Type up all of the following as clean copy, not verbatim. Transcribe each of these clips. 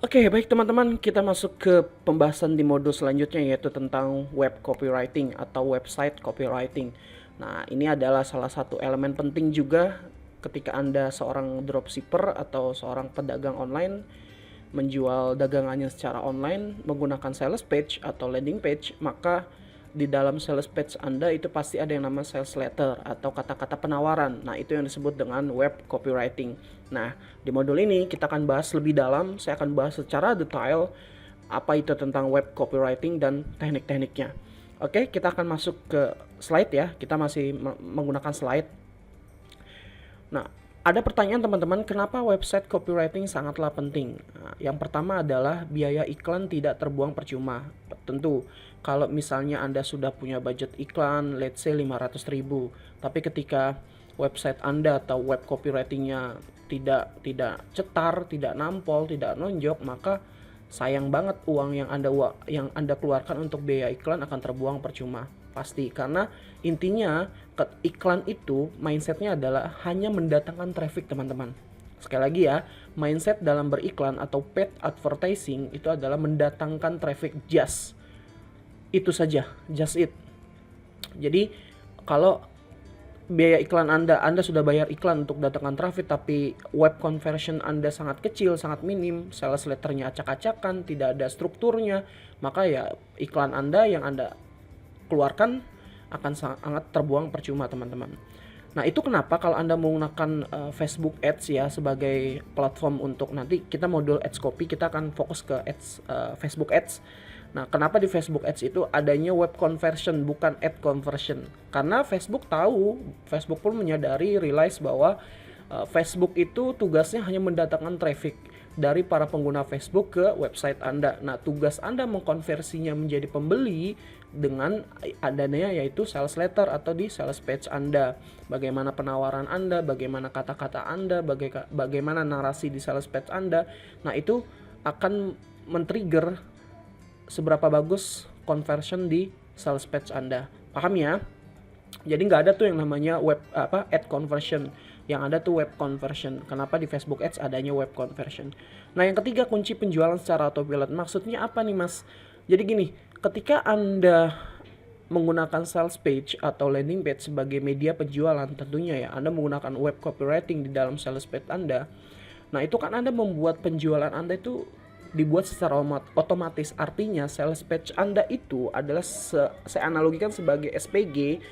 Oke, baik teman-teman, kita masuk ke pembahasan di modul selanjutnya yaitu tentang web copywriting atau website copywriting. Nah, ini adalah salah satu elemen penting juga ketika Anda seorang dropshipper atau seorang pedagang online menjual dagangannya secara online menggunakan sales page atau landing page, maka di dalam sales page Anda itu pasti ada yang nama sales letter atau kata-kata penawaran. Nah, itu yang disebut dengan web copywriting. Nah, di modul ini kita akan bahas lebih dalam, saya akan bahas secara detail apa itu tentang web copywriting dan teknik-tekniknya. Oke, kita akan masuk ke slide ya. Kita masih menggunakan slide. Nah, ada pertanyaan teman-teman, kenapa website copywriting sangatlah penting? Nah, yang pertama adalah biaya iklan tidak terbuang percuma. Tentu, kalau misalnya Anda sudah punya budget iklan, let's say 500.000, tapi ketika website Anda atau web copywritingnya tidak cetar, tidak nampol, tidak nonjok, maka sayang banget uang yang Anda keluarkan untuk biaya iklan akan terbuang percuma. Pasti, karena intinya iklan itu mindsetnya adalah hanya mendatangkan traffic teman-teman. Sekali lagi ya, mindset dalam beriklan atau paid advertising itu adalah mendatangkan traffic, just itu saja, just it. Jadi kalau biaya iklan Anda sudah bayar iklan untuk datangkan traffic, tapi web conversion Anda sangat kecil, sangat minim, sales letternya acak-acakan, tidak ada strukturnya, maka ya iklan Anda yang Anda keluarkan akan sangat terbuang percuma teman-teman. Nah, itu kenapa kalau Anda menggunakan Facebook Ads ya sebagai platform untuk nanti kita modul Ads Copy, kita akan fokus ke ads, Facebook Ads. Nah, kenapa di Facebook Ads itu adanya web conversion bukan ad conversion? Karena Facebook tahu, Facebook pun menyadari, realize bahwa Facebook itu tugasnya hanya mendatangkan traffic dari para pengguna Facebook ke website Anda. Nah, tugas Anda mengkonversinya menjadi pembeli dengan adanya yaitu sales letter atau di sales page Anda. Bagaimana penawaran Anda, bagaimana kata-kata Anda, bagaimana narasi di sales page Anda. Nah, itu akan men-trigger seberapa bagus conversion di sales page Anda. Paham ya? Jadi nggak ada tuh yang namanya ad conversion. Yang ada tuh web conversion. Kenapa di Facebook Ads adanya web conversion? Nah, yang ketiga, kunci penjualan secara autopilot. Maksudnya apa nih, Mas? Jadi gini, ketika Anda menggunakan sales page atau landing page sebagai media penjualan, tentunya ya Anda menggunakan web copywriting di dalam sales page Anda. Nah, itu kan Anda membuat penjualan Anda itu dibuat secara otomatis. Artinya sales page Anda itu adalah saya analogikan sebagai SPG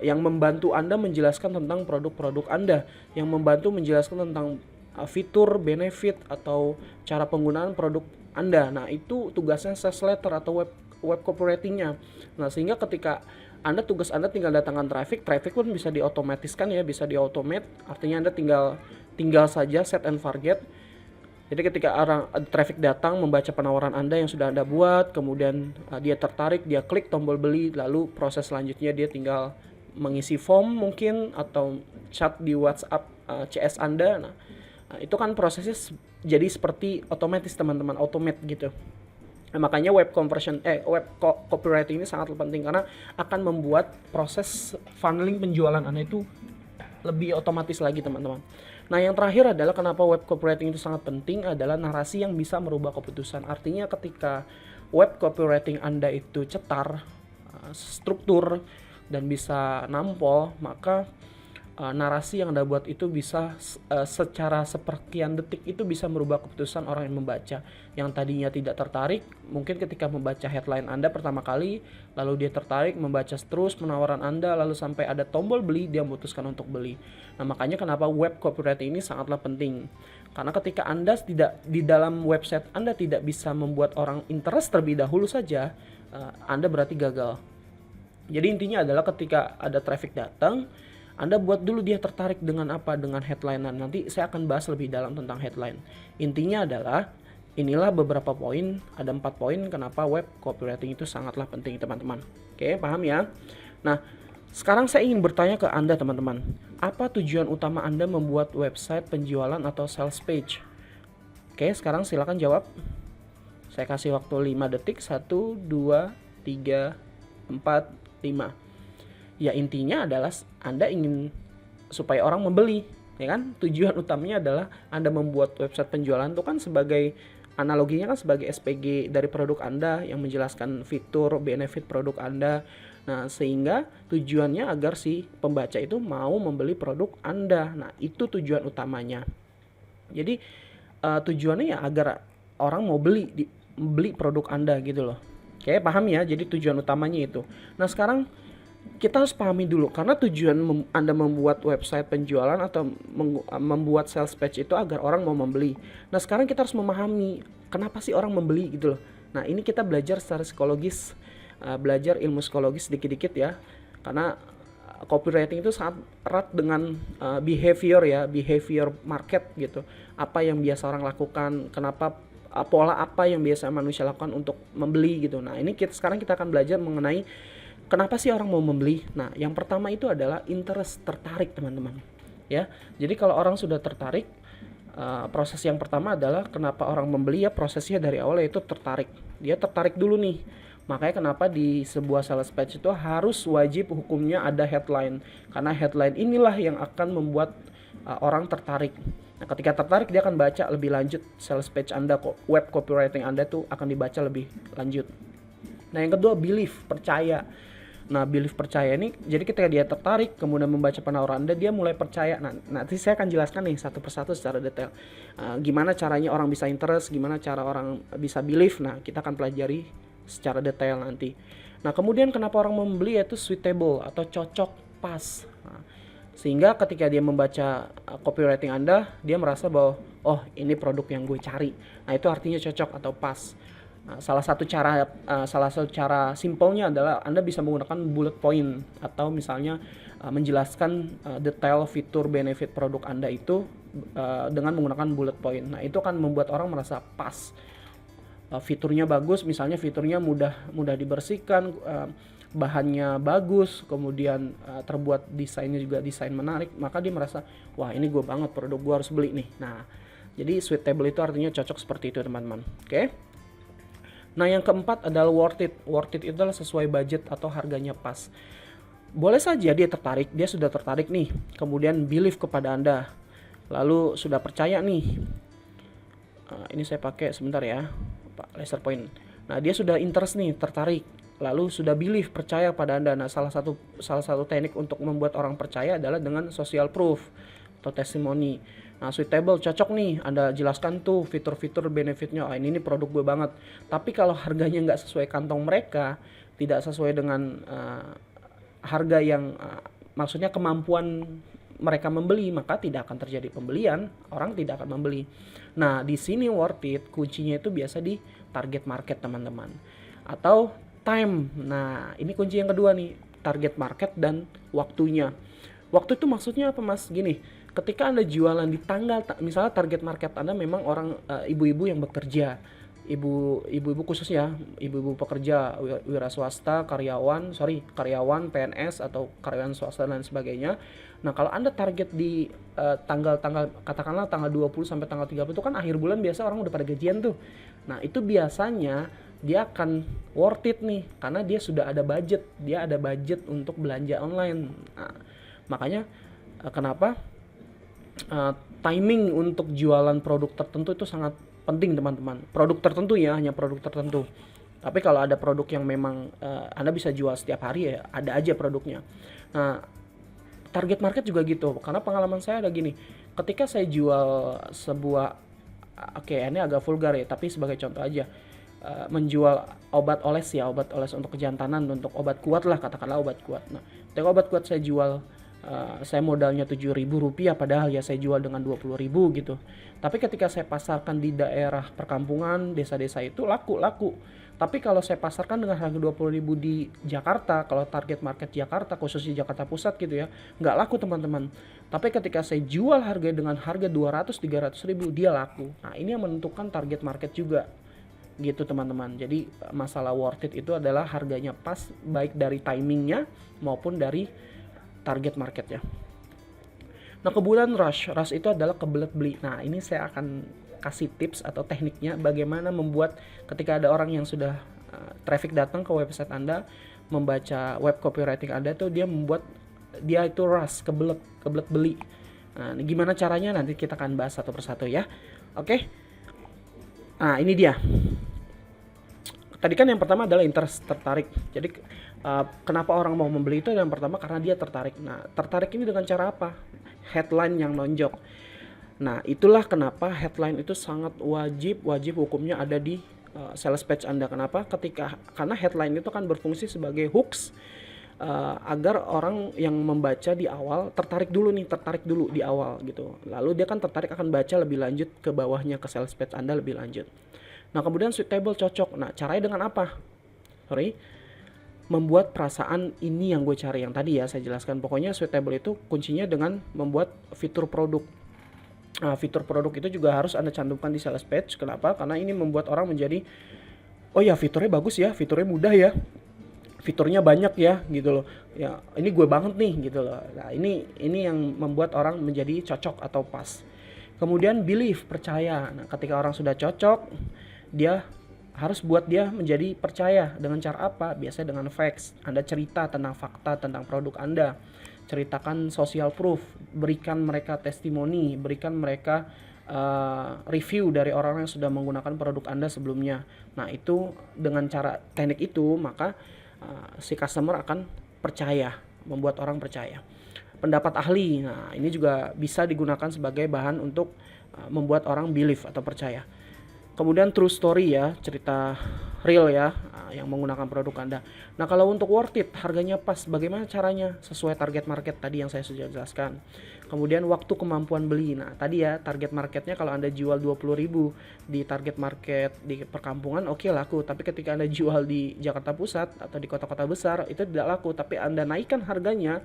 yang membantu Anda menjelaskan tentang produk-produk Anda, yang membantu menjelaskan tentang fitur, benefit atau cara penggunaan produk Anda. Nah, itu tugasnya sales letter atau web copywriting-nya. Nah, sehingga ketika tugas Anda tinggal datangkan traffic pun bisa diotomatiskan ya, bisa diautomate. Artinya Anda tinggal saja set and forget. Jadi ketika traffic datang membaca penawaran Anda yang sudah Anda buat, kemudian dia tertarik, dia klik tombol beli, lalu proses selanjutnya dia tinggal mengisi form mungkin atau chat di WhatsApp CS Anda. Nah, itu kan prosesnya jadi seperti otomatis teman-teman, automate gitu. Nah, makanya web copywriting ini sangat penting karena akan membuat proses funneling penjualan Anda itu lebih otomatis lagi teman-teman. Nah, yang terakhir adalah kenapa web copywriting itu sangat penting adalah narasi yang bisa merubah keputusan. Artinya ketika web copywriting Anda itu cetar, struktur, dan bisa nampol, maka narasi yang Anda buat itu bisa secara sepersekian detik itu bisa merubah keputusan orang yang membaca. Yang tadinya tidak tertarik, mungkin ketika membaca headline Anda pertama kali, lalu dia tertarik membaca terus penawaran Anda, lalu sampai ada tombol beli, dia memutuskan untuk beli. Nah, makanya kenapa web copywriting ini sangatlah penting. Karena ketika Anda tidak di dalam website Anda tidak bisa membuat orang interest terlebih dahulu saja, Anda berarti gagal. Jadi intinya adalah ketika ada traffic datang, Anda buat dulu dia tertarik dengan apa, dengan headline. Nanti saya akan bahas lebih dalam tentang headline. Intinya adalah inilah beberapa poin, ada 4 poin kenapa web copywriting itu sangatlah penting teman-teman. Oke, paham ya? Nah, sekarang saya ingin bertanya ke Anda teman-teman. Apa tujuan utama Anda membuat website penjualan atau sales page? Oke, sekarang silakan jawab. Saya kasih waktu 5 detik. 1, 2, 3, 4, 5. Ya, intinya adalah Anda ingin supaya orang membeli, ya kan? Tujuan utamanya adalah Anda membuat website penjualan itu kan sebagai analoginya kan sebagai SPG dari produk Anda yang menjelaskan fitur, benefit produk Anda. Nah, sehingga tujuannya agar si pembaca itu mau membeli produk Anda. Nah, itu tujuan utamanya. Jadi tujuannya ya agar orang mau beli produk Anda gitu loh. Oke, paham ya? Jadi tujuan utamanya itu. Nah, sekarang kita harus pahami dulu, karena tujuan Anda membuat website penjualan atau membuat sales page itu agar orang mau membeli. Nah, sekarang kita harus memahami kenapa sih orang membeli gitu loh. Nah, ini kita belajar secara psikologis, belajar ilmu psikologis dikit-dikit ya. Karena copywriting itu sangat erat dengan behavior market gitu. Apa yang biasa orang lakukan, kenapa pola apa yang biasa manusia lakukan untuk membeli gitu. Nah, ini sekarang kita akan belajar mengenai kenapa sih orang mau membeli. Nah, yang pertama itu adalah interest, tertarik teman-teman. Ya, jadi kalau orang sudah tertarik, proses yang pertama adalah kenapa orang membeli ya, prosesnya dari awal yaitu tertarik. Dia tertarik dulu nih. Makanya kenapa di sebuah sales page itu harus wajib hukumnya ada headline. Karena headline inilah yang akan membuat orang tertarik. Nah, ketika tertarik dia akan baca lebih lanjut sales page Anda, web copywriting Anda tuh akan dibaca lebih lanjut. Nah, yang kedua belief, percaya. Nah, belief percaya ini, jadi ketika dia tertarik kemudian membaca penawaran Anda, dia mulai percaya. Nah, nanti saya akan jelaskan nih satu persatu secara detail. Gimana caranya orang bisa interest, gimana cara orang bisa belief. Nah, kita akan pelajari secara detail nanti. Nah, kemudian kenapa orang membeli, yaitu suitable atau cocok, pas. Nah, sehingga ketika dia membaca copywriting Anda, dia merasa bahwa oh, ini produk yang gue cari. Nah, itu artinya cocok atau pas. Nah, salah satu cara simpelnya adalah Anda bisa menggunakan bullet point atau misalnya menjelaskan detail fitur benefit produk Anda itu dengan menggunakan bullet point. Nah, itu akan membuat orang merasa pas. Fiturnya bagus, misalnya fiturnya mudah dibersihkan, bahannya bagus, kemudian terbuat desainnya juga desain menarik, maka dia merasa wah, ini gue banget, produk gue harus beli nih. Nah, jadi suitable itu artinya cocok seperti itu teman-teman. Oke. Nah, yang keempat adalah worth it. Worth it itu adalah sesuai budget atau harganya pas. Boleh saja dia tertarik, dia sudah tertarik nih, kemudian believe kepada Anda, lalu sudah percaya nih. Ini saya pakai sebentar ya, Pak, laser point. Nah, dia sudah interest nih, tertarik, lalu sudah believe, percaya pada Anda. Nah, salah satu teknik untuk membuat orang percaya adalah dengan social proof atau testimoni. Nah, suitable, cocok nih, Anda jelaskan tuh fitur-fitur benefitnya. Ini produk gue banget. Tapi kalau harganya nggak sesuai kantong mereka, tidak sesuai dengan harga yang maksudnya kemampuan mereka membeli, maka tidak akan terjadi pembelian, orang tidak akan membeli. Nah, di sini worth it, kuncinya itu biasa di target market teman-teman. Atau time. Nah, ini kunci yang kedua nih, target market dan waktunya. Waktu itu maksudnya apa, Mas? Gini, ketika Anda jualan di tanggal, misalnya target market Anda memang orang ibu-ibu yang bekerja, ibu-ibu khususnya, ibu-ibu pekerja wira swasta, karyawan PNS atau karyawan swasta dan sebagainya. Nah, kalau Anda target di tanggal-tanggal, katakanlah tanggal 20 sampai tanggal 30 itu kan akhir bulan, biasa orang udah pada gajian tuh. Nah, itu biasanya dia akan worth it nih, karena dia sudah ada budget, untuk belanja online. Nah, makanya kenapa timing untuk jualan produk tertentu itu sangat penting teman-teman. Produk tertentu ya, hanya produk tertentu. Tapi kalau ada produk yang memang Anda bisa jual setiap hari, ya ada aja produknya. Nah, target market juga gitu. Karena pengalaman saya ada gini, ketika saya jual sebuah, ini agak vulgar ya, tapi sebagai contoh aja, menjual obat oles untuk kejantanan, untuk obat kuat lah, katakanlah obat kuat. Nah, ketika obat kuat saya jual, saya modalnya Rp7.000, padahal ya saya jual dengan Rp20.000 gitu. Tapi ketika saya pasarkan di daerah perkampungan, desa-desa itu laku. Tapi kalau saya pasarkan dengan harga Rp20.000 di Jakarta, kalau target market Jakarta, khususnya Jakarta Pusat gitu ya, nggak laku teman-teman. Tapi ketika saya jual harga dengan harga Rp200.000-300.000, dia laku. Nah, ini yang menentukan target market juga gitu teman-teman. Jadi masalah worth it itu adalah harganya pas, baik dari timingnya maupun dari target marketnya. Nah, kemudian rush itu adalah kebelet beli. Nah, ini saya akan kasih tips atau tekniknya bagaimana membuat ketika ada orang yang sudah traffic datang ke website Anda, membaca web copywriting Anda tuh, dia itu rush, kebelet beli. Nah, ini gimana caranya, nanti kita akan bahas satu persatu ya. Oke. Nah, ini dia. Tadi kan yang pertama adalah interest, tertarik. Jadi kenapa orang mau membeli itu yang pertama karena dia tertarik. Nah, tertarik ini dengan cara apa? Headline yang nonjok. Nah, itulah kenapa headline itu sangat wajib hukumnya ada di sales page Anda. Kenapa? Karena headline itu kan berfungsi sebagai hooks agar orang yang membaca di awal tertarik dulu di awal gitu. Lalu dia kan tertarik akan baca lebih lanjut ke bawahnya, ke sales page Anda lebih lanjut. Nah, kemudian suitable, cocok. Nah, caranya dengan apa? Membuat perasaan ini yang gue cari, yang tadi ya saya jelaskan. Pokoknya suitable itu kuncinya dengan membuat fitur produk. Nah, fitur produk itu juga harus Anda cantumkan di sales page. Kenapa? Karena ini membuat orang menjadi, oh ya fiturnya bagus ya, fiturnya mudah ya, fiturnya banyak ya gitu loh. Ya, ini gue banget nih gitu loh. Nah, ini yang membuat orang menjadi cocok atau pas. Kemudian believe, percaya. Nah, ketika orang sudah cocok, dia harus buat dia menjadi percaya. Dengan cara apa? Biasanya dengan facts. Anda cerita tentang fakta tentang produk Anda. Ceritakan social proof, berikan mereka testimoni, berikan mereka review dari orang yang sudah menggunakan produk Anda sebelumnya. Nah, itu dengan cara teknik itu, maka si customer akan percaya, membuat orang percaya. Pendapat ahli, nah ini juga bisa digunakan sebagai bahan untuk membuat orang believe atau percaya. Kemudian true story ya, cerita real ya, yang menggunakan produk Anda. Nah, kalau untuk worth it, harganya pas, bagaimana caranya? Sesuai target market tadi yang saya sudah jelaskan. Kemudian waktu kemampuan beli. Nah, tadi ya target marketnya kalau Anda jual 20.000 di target market di perkampungan, oke, laku. Tapi ketika Anda jual di Jakarta Pusat atau di kota-kota besar, itu tidak laku. Tapi Anda naikkan harganya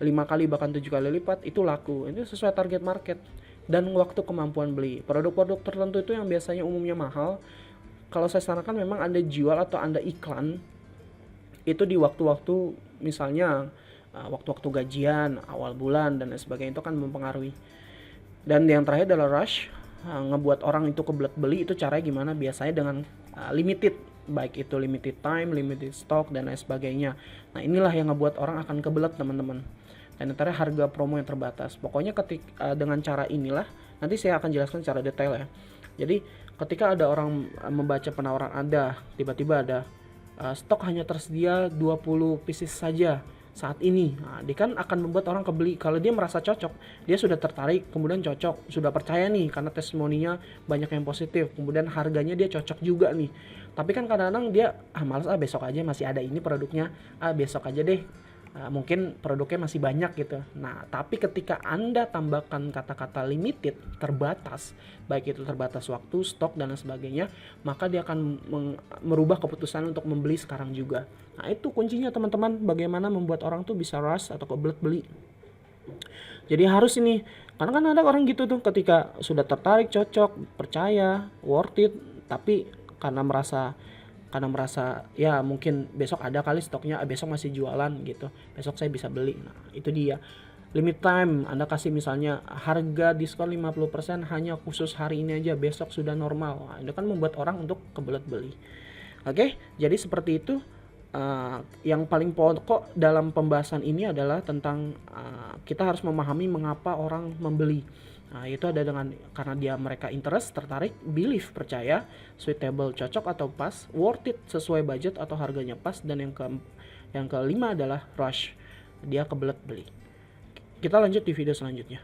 5 kali bahkan 7 kali lipat, itu laku. Ini sesuai target market. Dan waktu kemampuan beli. Produk-produk tertentu itu yang biasanya umumnya mahal, kalau saya sarankan memang Anda jual atau Anda iklan itu di waktu-waktu misalnya waktu-waktu gajian, awal bulan dan lain sebagainya, itu kan mempengaruhi. Dan yang terakhir adalah rush, ngebuat orang itu kebelet beli. Itu caranya gimana? Biasanya dengan limited, baik itu limited time, limited stock dan lain sebagainya. Nah, inilah yang ngebuat orang akan kebelet, teman-teman. Dan antara harga promo yang terbatas. Pokoknya dengan cara inilah, nanti saya akan jelaskan secara detail ya. Jadi ketika ada orang membaca penawaran Anda, tiba-tiba ada stok hanya tersedia 20 pieces saja saat ini. Nah, dia kan akan membuat orang kebeli. Kalau dia merasa cocok, dia sudah tertarik, kemudian cocok, sudah percaya nih karena testimoninya banyak yang positif, kemudian harganya dia cocok juga nih. Tapi kan kadang-kadang dia malas, besok aja masih ada ini produknya, besok aja deh. Mungkin produknya masih banyak gitu. Nah, tapi ketika Anda tambahkan kata-kata limited, terbatas, baik itu terbatas waktu, stok dan lain sebagainya, maka dia akan merubah keputusan untuk membeli sekarang juga. Nah, itu kuncinya teman-teman, bagaimana membuat orang tuh bisa rush atau kebelet beli. Jadi harus ini, karena kan ada orang gitu tuh, ketika sudah tertarik, cocok, percaya, worth it, tapi karena merasa ya mungkin besok ada kali stoknya, besok masih jualan gitu, besok saya bisa beli. Nah, itu dia limit time. Anda kasih misalnya harga diskon 50% hanya khusus hari ini aja, besok sudah normal. Nah, itu kan membuat orang untuk kebelet beli. Oke, jadi seperti itu. Yang paling pokok dalam pembahasan ini adalah tentang kita harus memahami mengapa orang membeli. Nah, itu ada karena mereka interest, tertarik, believe, percaya, suitable, cocok atau pas, worth it, sesuai budget atau harganya pas, dan yang kelima adalah rush, dia kebelet beli. Kita lanjut di video selanjutnya.